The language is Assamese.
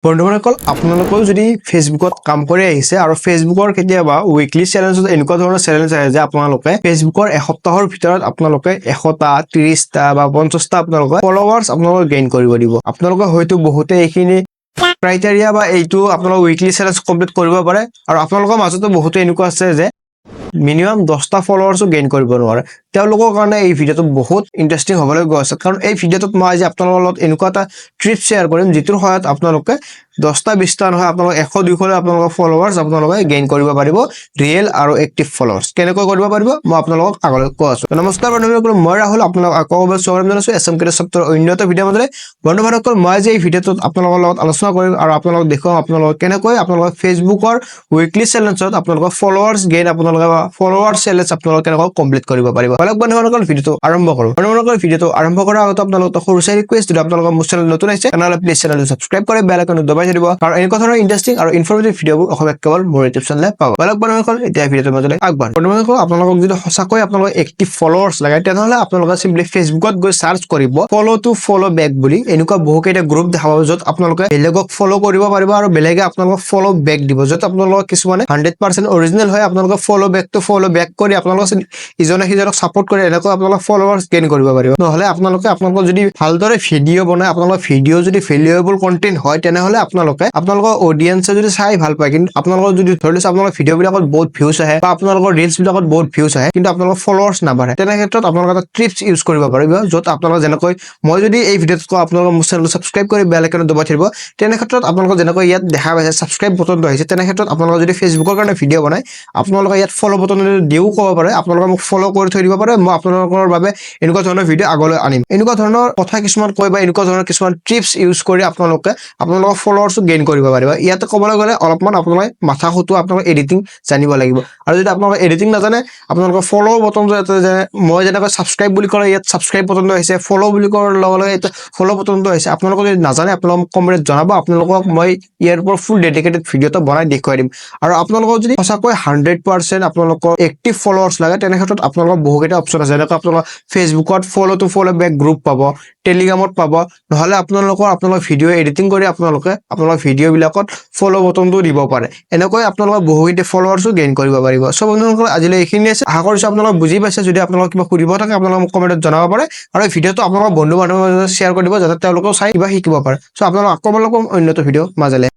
বন্ধুসকল আপোনালোকেও যদি ফেসবুকত কাম কৰি আহিছে আৰু ফেসবুকৰ কেতিয়াবা উইকলি চ্যালেঞ্জত এনেকুৱা ধৰণৰ চ্যালেঞ্জ আহে যে আপোনালোকে ফেসবুকৰ এসপ্তাহৰ ভিতৰত আপোনালোকে 100টা 30টা বা 50টা আপোনালোকে ফলোৱাৰ্স আপোনালোকে গেইন কৰিব দিব আপোনালোকে হয়তো বহুতে এইখিনি ক্ৰাইটেৰিয়া বা এইটো আপোনালোকৰ উইকলি চ্যালেঞ্জ কমপ্লিট কৰিব পাৰে আৰু আপোনালোকৰ মাজতো বহুতে এনেকুৱা আছে যে মিনিমাম 10টা ফলোৱাৰ্সও গেইন কৰিব নোৱাৰে তেওঁলোকৰ কাৰণে এই ভিডিওটো বহুত ইন্টাৰেষ্টিং হ'বলৈ গৈ আছে কাৰণ এই ভিডিওটোত মই আজি আপোনালোকৰ লগত এনেকুৱা এটা ট্ৰিপ শেয়াৰ কৰিম যিটোৰ সহায়ত আপোনালোকে 10টা 20টা নহয় আপোনালোক 100 200 আপোনালোকৰ ফলোৱাৰ্স আপোনালোকে গেইন কৰিব পাৰিব ৰিয়েল আৰু এক্টিভ ফলোৱাৰ্স কেনেকৈ কৰিব পাৰিব মই আপোনালোকক আগলৈ কৈ আছো নমস্কাৰ বন্ধুসকল মই ৰাহুল আপোনালোক আকৌ স্বাগতম জনাইছো এছএমকে সপ্তাহৰ অন্যটো ভিডিও মাজৰে বন্ধুসকল মই যে এই ভিডিওটোত আপোনালোকৰ লগত আলোচনা কৰিম আৰু আপোনালোকক দেখুৱাম আপোনালোকে কেনেকৈ আপোনালোকৰ ফেসবুকৰ উইকলি চ্যালেঞ্জত আপোনালোকৰ ফলোৱাৰ্স গেইন আপোনালোকে ফলোৱাৰ্স চ্যালেঞ্জ আপোনালোকে কেনেকৈ কমপ্লিট কৰিব পাৰিব অলপ বন্ধুসকল ভিডিওটো আৰম্ভ কৰো বন্ধুসকল ভিডিওটো আৰম্ভ কৰাৰ আগতে আপোনালোকক সৰু চাই ৰিকুৱেষ্ট যদি আপোনালোকৰ মোৰ চেনেল নতুন আছে তেনেহলে প্লিজ চেনেলটো সাবস্ক্ৰাইব কৰি বেল আইকনটো দবাই দিব আৰু এনেকুৱা ধৰণৰ ইন্টাৰেষ্টিং আৰু ইনফৰমেটিভ ভিডিওবোৰ অসমীয়াত কেৱল মোৰ ইউটিউব চেনেলে পাব অলপ বন্ধুসকল এতিয়া ভিডিওটোৰ মাজলৈ আগবাঢ়ো বন্ধুসকল আপোনালোকক যদি সঁচাকৈ আপোনালোকৰ এক্টিভ ফলোৱাৰ্স লাগে তেনেহলে আপোনালোকে সিম্পলি ফেসবুকত গৈ সাৰ্চ কৰিব ফলো টু ফলো বেক বুলি এনেকুৱা বহুকেইটা গ্ৰুপ দেখা পাব যত আপোনালোকে বেলেগক ফলো কৰিব পাৰিব আৰু বেলেগে আপোনালোকক ফলো বেক দিব যত আপোনালোকক কিছুমানে 100% অৰিজিনেল হয় আপোনালোকে ফলো বেক টু ফলো বেক কৰি আপোনালোকে ইজনে সিজনক সাপোৰ্ট কৰি এনেকৈ আপোনালোকে ফলোৱাৰ্স গেইন কৰিব পাৰিব নহলে আপোনালোকে যদি ভালদৰে ভিডিও বনায় আপোনালোকৰ ভিডিও যদি ভ্যালুয়েবল কন্টেন্ট হয় তেনেহলে আপোনালোকৰ অডিয়েন্সে যদি চাই ভাল পায় কিন্তু আপোনালোকৰ যদি ধৰি লৈছে আপোনালোকৰ ভিডিও বিলাকত বহুত ভিউজ আহে বা আপোনালোকৰ ৰিলস বিলাকত বহুত ভিউজ আহে কিন্তু আপোনালোকৰ ফলোৱাৰ্স নাবাঢ়ে তেনে ক্ষেত্ৰত আপোনালোকে এটা ট্ৰিপস ইউজ কৰিব পাৰিব যত আপোনালোকে যেনেকৈ মই যদি এই ভিডিওত কওঁ আপোনালোকে মোৰ চেনেলটো সাবস্ক্ৰাইব কৰি বেল আইকনটো দবাই থব তেনে ক্ষেত্ৰত আপোনালোকে যেনেকৈ ইয়াত দেখা পাইছে সাবস্ক্ৰাইব বটনটো আহিছে তেনে ক্ষেত্ৰত আপোনালোকে যদি ফেসবুকৰ কাৰণে ভিডিও বনায় আপোনালোকে ইয়াত ফলো বটনটো দিও ক'ব পাৰে আপোনালোকে মোক ফলো কৰি থৈ দিব পাৰে মই আপোনালোকৰ বাবে এনেকুৱা ধৰণৰ ভিডিও আগলৈ আনিম এনেকুৱা ধৰণৰ কথা কিছুমান কৈ বা এনেকুৱা ধৰণৰ কিছুমান ট্ৰিপস ইউজ কৰি আপোনালোকৰ ফলোৱাৰ্স গেইন কৰিব পাৰিব ইয়াতে ক'বলৈ গ'লে অলপমান আপোনালোকে মাথা খটুৱা আপোনালোকে এডিটিং জানিব লাগিব আৰু যদি আপোনালোকে এডিটিং নাজানে আপোনালোকৰ ফলো বটনটো ইয়াতে যে মই যেনেকৈ সাবস্ক্ৰাইব বুলি ক'লে ইয়াত সাবস্ক্ৰাইব বটনটো আহিছে ফলো বুলি কোৱাৰ লগে লগে ইয়াতে ফলো বটনটো আহিছে আপোনালোকে যদি নাজানে আপোনালোকক কমেন্টত জনাব আপোনালোকক মই ইয়াৰ ওপৰত ফুল ডেডিকেটেড ভিডিওটো বনাই দেখুৱাই দিম আৰু আপোনালোকক যদি সঁচাকৈ 100% আপোনালোকৰ এক্টিভ ফলোৱাৰ্স লাগে তেনে ক্ষেত্ৰত আপোনালোকৰ বহুকেইটা অপচন আছে যেনেকৈ আপোনালোকৰ ফেসবুকত follow to follow back group পাব টেলিগ্ৰামত পাব নহলে আপোনালোকৰ ভিডিও এডিটিং কৰি আপোনালোকৰ ভিডিও বিলাকত ফলো বটনটো দিব পাৰে এনেকৈ আপোনালোকৰ বহুকেইটা ফলোৱাৰ্সও গেইন কৰিব পাৰিব সো বন্ধুসকল আজিলৈ এইখিনি আছে আশা কৰিছো আপোনালোকে বুজি পাইছে যদি আপোনালোকক কিবা সুধিব থাকে আপোনালোকে মোক কমেন্টত জনাব পাৰে আৰু এই ভিডিওটো আপোনালোকৰ বন্ধু বান্ধৱৰ মাজত শ্বেয়াৰ কৰি দিব যাতে তেওঁলোকেও চাই কিবা শিকিব পাৰে সো আপোনালোকক আকৌ অন্যটো ভিডিও মাজলৈ